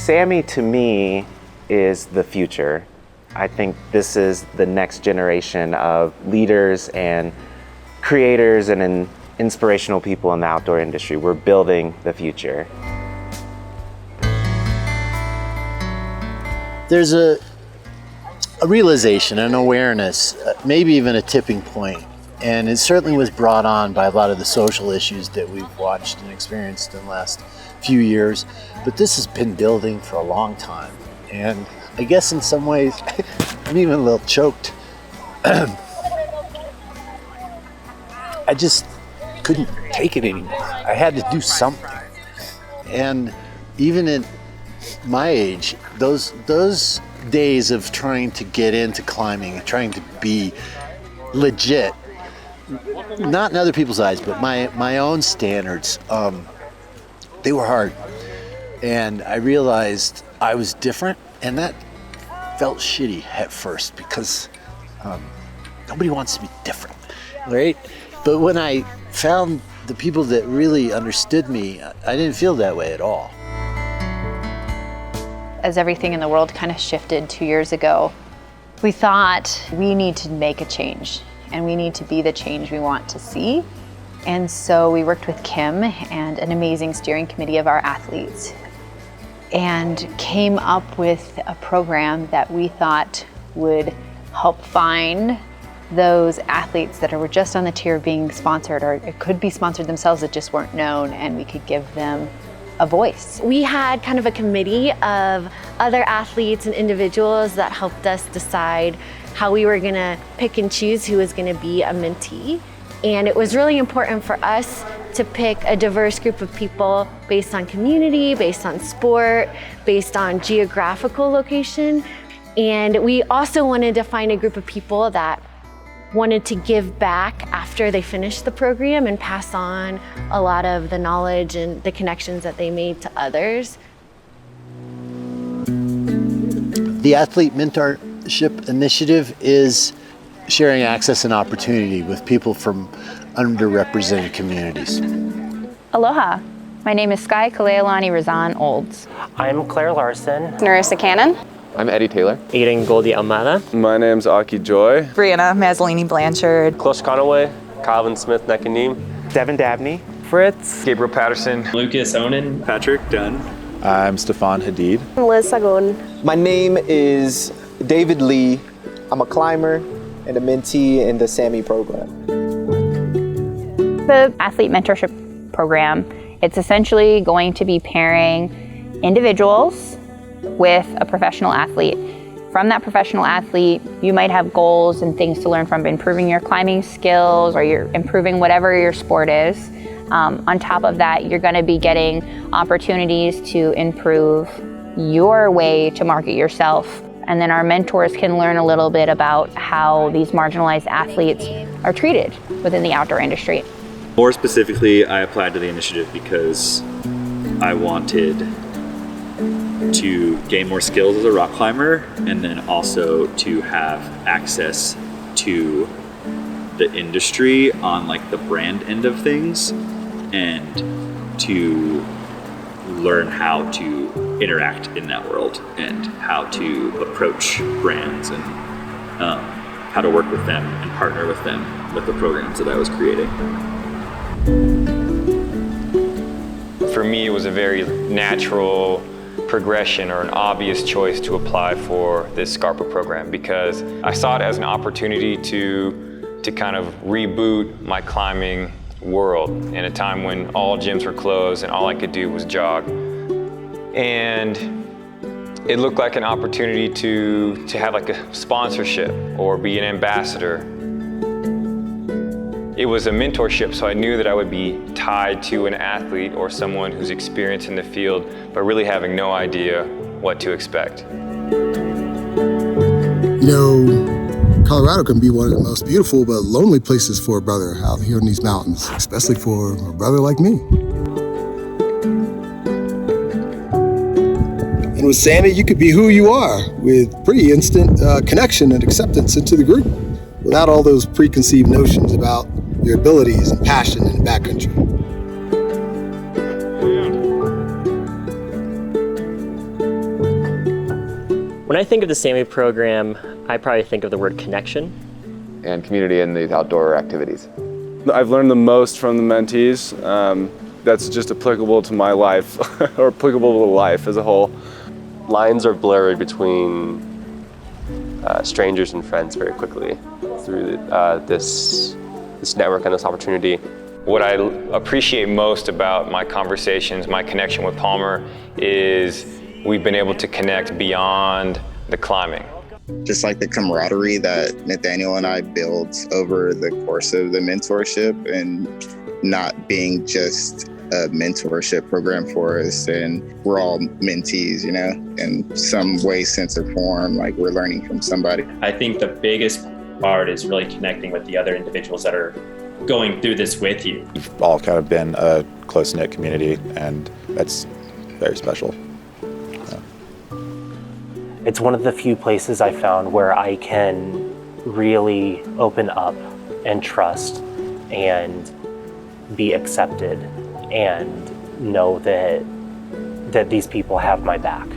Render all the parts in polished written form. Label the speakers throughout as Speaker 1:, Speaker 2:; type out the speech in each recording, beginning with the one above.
Speaker 1: Sammy, to me, is the future. I think this is the next generation of leaders and creators and inspirational people in the outdoor industry. We're building the future.
Speaker 2: There's a realization, an awareness, maybe even a tipping point, and it certainly was brought on by a lot of the social issues that we've watched and experienced in the last few years, but this has been building for a long time, and I guess in some ways I'm even a little choked. I just couldn't take it anymore. I had to do something, and even at my age, those days of trying to get into climbing and trying to be legit, not in other people's eyes, but my own standards, they were hard. And I realized I was different, and that felt shitty at first because nobody wants to be different, right? But when I found the people that really understood me, I didn't feel that way at all.
Speaker 3: As everything in the world kind of shifted 2 years ago, we thought we need to make a change and we need to be the change we want to see. And so we worked with Kamm and an amazing steering committee of our athletes and came up with a program that we thought would help find those athletes that were just on the tier of being sponsored, or it could be sponsored themselves that just weren't known, and we could give them a voice.
Speaker 4: We had kind of a committee of other athletes and individuals that helped us decide how we were gonna pick and choose who was gonna be a mentee. And it was really important for us to pick a diverse group of people based on community, based on sport, based on geographical location. And we also wanted to find a group of people that wanted to give back after they finished the program and pass on a lot of the knowledge and the connections that they made to others.
Speaker 2: The Athlete Mentorship Initiative is sharing access and opportunity with people from underrepresented communities.
Speaker 5: Aloha, my name is Skye Razon-Olds.
Speaker 6: I'm Claire Larson.
Speaker 7: Narissa Cannon.
Speaker 8: I'm Eddie Taylor.
Speaker 6: Aiden Goldie-Ahumada.
Speaker 9: My name's Aki Joy.
Speaker 7: Briana Mazzolini-Blanchard.
Speaker 10: Close Conaway. Calvin Smith Nekanim.
Speaker 1: Devin Dabney.
Speaker 6: Frietz.
Speaker 8: Gabriel Patterson.
Speaker 10: Lucas Onan.
Speaker 9: Patrick Dunn.
Speaker 11: I'm Stefan Hadeed.
Speaker 12: Liz Sagon.
Speaker 13: My name is David Lee. I'm a climber and a mentee in the SAMI program.
Speaker 5: The Athlete Mentorship Program, it's essentially going to be pairing individuals with a professional athlete. From that professional athlete, you might have goals and things to learn from improving your climbing skills or you're improving whatever your sport is. On top of that, you're going to be getting opportunities to improve your way to market yourself. And then our mentors can learn a little bit about how these marginalized athletes are treated within the outdoor industry.
Speaker 14: More specifically, I applied to the initiative because I wanted to gain more skills as a rock climber and then also to have access to the industry on like the brand end of things and to learn how to interact in that world and how to approach brands and how to work with them and partner with them with the programs that I was creating.
Speaker 8: For me, it was a very natural progression or an obvious choice to apply for this SCARPA program because I saw it as an opportunity to kind of reboot my climbing world in a time when all gyms were closed and all I could do was jog. And it looked like an opportunity to have like a sponsorship or be an ambassador. It was a mentorship, so I knew that I would be tied to an athlete or someone who's experienced in the field, but really having no idea what to expect.
Speaker 15: You know, Colorado can be one of the most beautiful but lonely places for a brother out here in these mountains, especially for a brother like me. And with SAMI, you could be who you are with pretty instant connection and acceptance into the group without all those preconceived notions about your abilities and passion in the backcountry.
Speaker 6: When I think of the SAMI program, I probably think of the word connection.
Speaker 12: And community in these outdoor activities.
Speaker 9: I've learned the most from the mentees. That's just applicable to my life, or applicable to life as a whole.
Speaker 10: Lines are blurred between strangers and friends very quickly through this network and this opportunity.
Speaker 8: What I appreciate most about my conversations, my connection with Palmer, is we've been able to connect beyond the climbing.
Speaker 16: Just like the camaraderie that Nathaniel and I built over the course of the mentorship, and not being just a mentorship program for us, and we're all mentees, you know, in some way, sense, or form, like we're learning from somebody.
Speaker 10: I think the biggest part is really connecting with the other individuals that are going through this with you.
Speaker 11: We've all kind of been a close-knit community, and that's very special.
Speaker 6: It's one of the few places I found where I can really open up and trust and be accepted and know that these people have my back.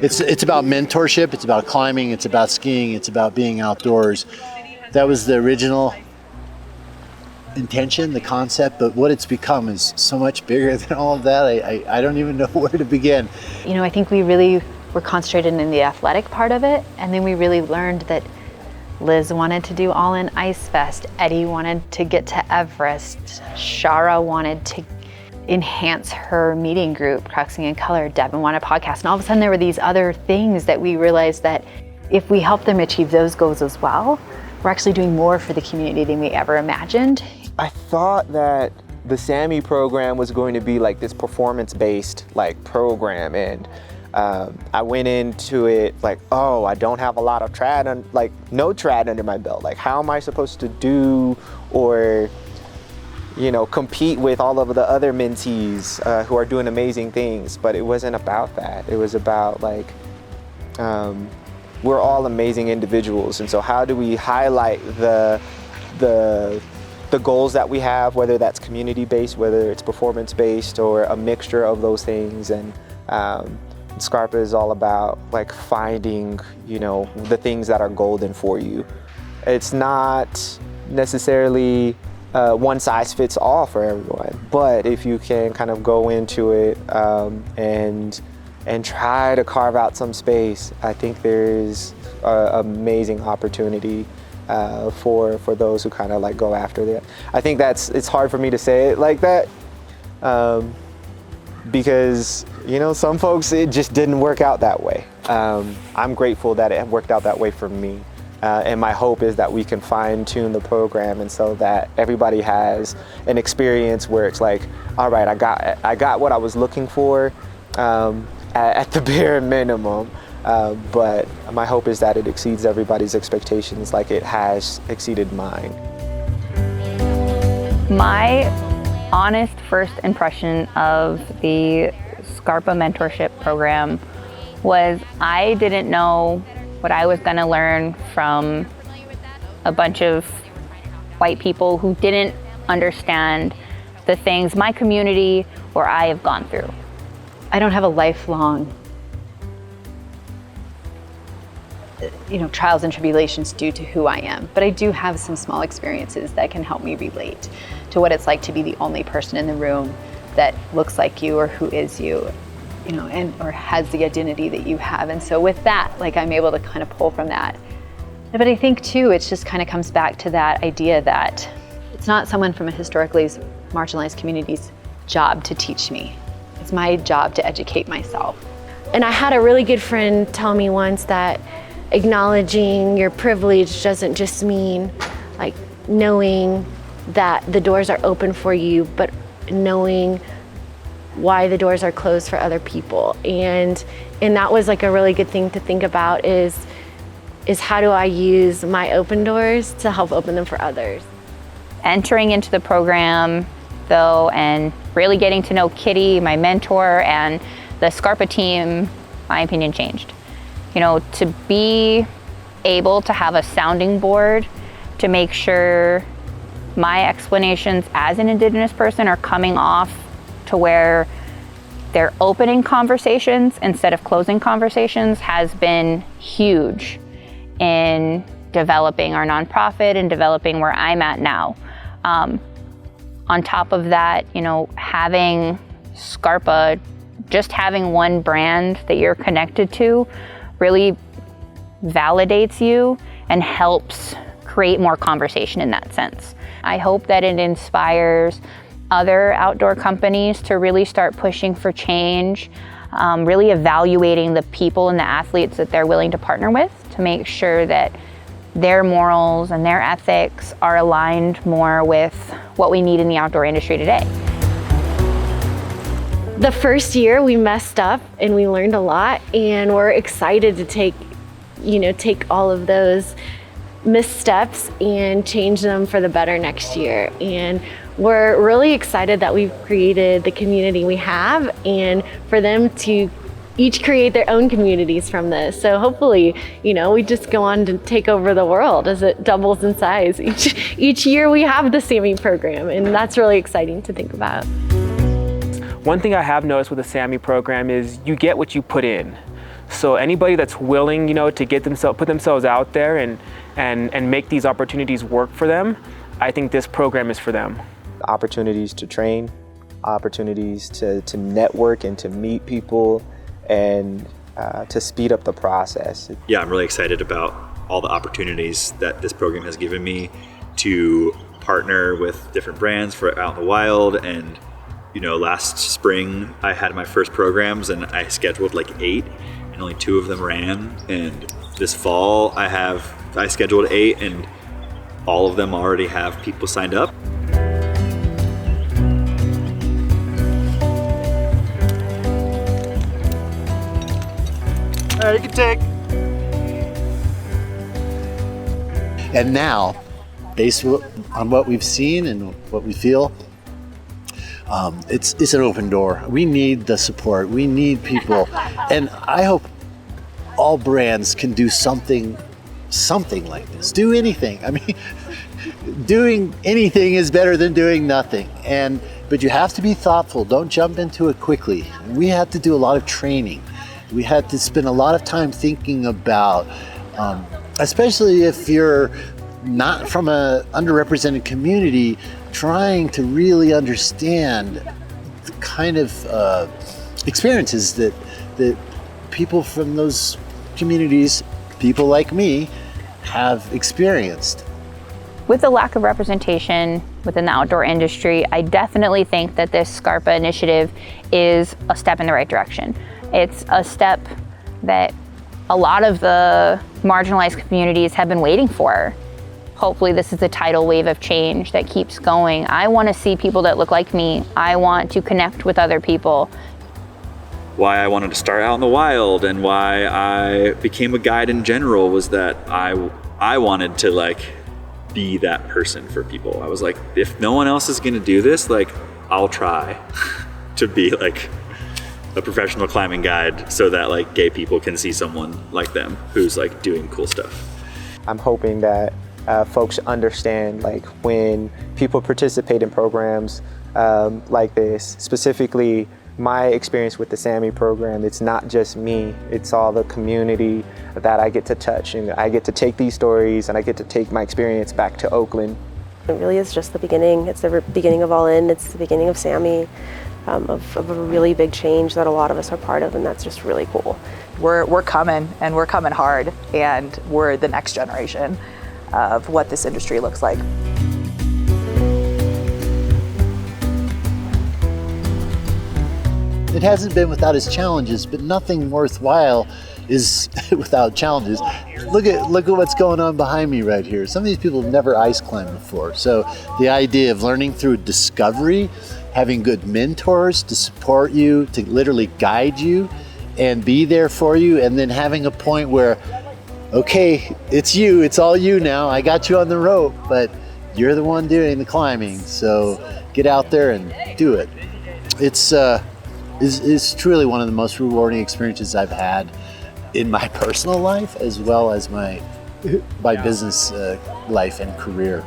Speaker 2: It's about mentorship, it's about climbing, it's about skiing, it's about being outdoors. That was the original intention, the concept, but what it's become is so much bigger than all of that. I don't even know where to begin.
Speaker 3: You know, I think we really were concentrated in the athletic part of it, and then we really learned that Liz wanted to do All In Ice Fest, Eddie wanted to get to Everest, Shara wanted to enhance her meeting group, Crossing in Color, Devin wanted a podcast, and all of a sudden there were these other things that we realized that if we help them achieve those goals as well, we're actually doing more for the community than we ever imagined.
Speaker 13: I thought that the SAMI program was going to be like this performance-based like program, and I went into it like, oh, I don't have a lot of trad, like no trad under my belt. Like, how am I supposed to do or, you know, compete with all of the other mentees who are doing amazing things? But it wasn't about that. It was about like, we're all amazing individuals, and so how do we highlight the goals that we have, whether that's community-based, whether it's performance-based, or a mixture of those things. And SCARPA is all about like finding, you know, the things that are golden for you. It's not necessarily one size fits all for everyone, but if you can kind of go into it and try to carve out some space, I think there's an amazing opportunity for those who kind of like go after that. I think it's hard for me to say it like that because, you know, some folks, it just didn't work out that way. I'm grateful that it worked out that way for me. And my hope is that we can fine tune the program, and so that everybody has an experience where it's like, all right, I got what I was looking for at the bare minimum. But my hope is that it exceeds everybody's expectations like it has exceeded mine.
Speaker 5: My honest first impression of the SCARPA mentorship program was I didn't know what I was going to learn from a bunch of white people who didn't understand the things my community or I have gone through.
Speaker 3: I don't have a lifelong, you know, trials and tribulations due to who I am, but I do have some small experiences that can help me relate to what it's like to be the only person in the room that looks like you or who is you, you know, and or has the identity that you have. And so with that, like, I'm able to kind of pull from that. But I think too, it just kind of comes back to that idea that it's not someone from a historically marginalized community's job to teach me. It's my job to educate myself.
Speaker 4: And I had a really good friend tell me once that acknowledging your privilege doesn't just mean like knowing that the doors are open for you, but knowing why the doors are closed for other people. And that was like a really good thing to think about is how do I use my open doors to help open them for others.
Speaker 5: Entering into the program though, and really getting to know Kitty, my mentor, and the SCARPA team, my opinion changed. You know, to be able to have a sounding board to make sure my explanations as an Indigenous person are coming off to where Their opening conversations instead of closing conversations has been huge in developing our nonprofit and developing where I'm at now. On top of that, having SCARPA, just having one brand that you're connected to really validates you and helps create more conversation in that sense. I hope that it inspires other outdoor companies to really start pushing for change, really evaluating the people and the athletes that they're willing to partner with to make sure that their morals and their ethics are aligned more with what we need in the outdoor industry today.
Speaker 4: The first year we messed up and we learned a lot, and we're excited to take all of those missteps and change them for the better next year. And we're really excited that we've created the community we have, and for them to each create their own communities from this. So hopefully, we just go on to take over the world as it doubles in size. Each year we have the SAMI program, and that's really exciting to think about.
Speaker 13: One thing I have noticed with the SAMI program is you get what you put in. So anybody that's willing, to put themselves out there and make these opportunities work for them, I think this program is for them. Opportunities to train, opportunities to network and to meet people, and to speed up the process.
Speaker 14: Yeah, I'm really excited about all the opportunities that this program has given me to partner with different brands for out in the wild. And last spring I had my first programs and I scheduled like 8 and only 2 of them ran. And this fall I scheduled 8 and all of them already have people signed up.
Speaker 2: All right, you can take. And now, based on what we've seen and what we feel, it's an open door. We need the support. We need people. And I hope all brands can do something like this. Do anything. I mean, doing anything is better than doing nothing. But you have to be thoughtful. Don't jump into it quickly. We had to do a lot of training. We had to spend a lot of time thinking about, especially if you're not from an underrepresented community, trying to really understand the kind of experiences that people from those communities, people like me, have experienced.
Speaker 5: With the lack of representation within the outdoor industry, I definitely think that this SCARPA initiative is a step in the right direction. It's a step that a lot of the marginalized communities have been waiting for. Hopefully this is a tidal wave of change that keeps going. I want to see people that look like me. I want to connect with other people.
Speaker 14: Why I wanted to start out in the wild and why I became a guide in general was that I wanted to be that person for people. I was like, if no one else is gonna do this, I'll try to be a professional climbing guide so that gay people can see someone like them who's doing cool stuff.
Speaker 13: I'm hoping that folks understand when people participate in programs like this, specifically my experience with the SAMI program, it's not just me, it's all the community that I get to touch, and I get to take these stories and I get to take my experience back to Oakland.
Speaker 17: It really is just the beginning. It's the beginning of All In, it's the beginning of SAMI. Of a really big change that a lot of us are part of, and that's just really cool.
Speaker 7: We're coming, and we're coming hard, and we're the next generation of what this industry looks like.
Speaker 2: It hasn't been without its challenges, but nothing worthwhile is without challenges. Look at what's going on behind me right here. Some of these people have never ice climbed before. So the idea of learning through discovery, having good mentors to support you, to literally guide you and be there for you, and then having a point where, okay, it's all you now. I got you on the rope, but you're the one doing the climbing. So get out there and do it. It's truly one of the most rewarding experiences I've had in my personal life as well as my business life and career.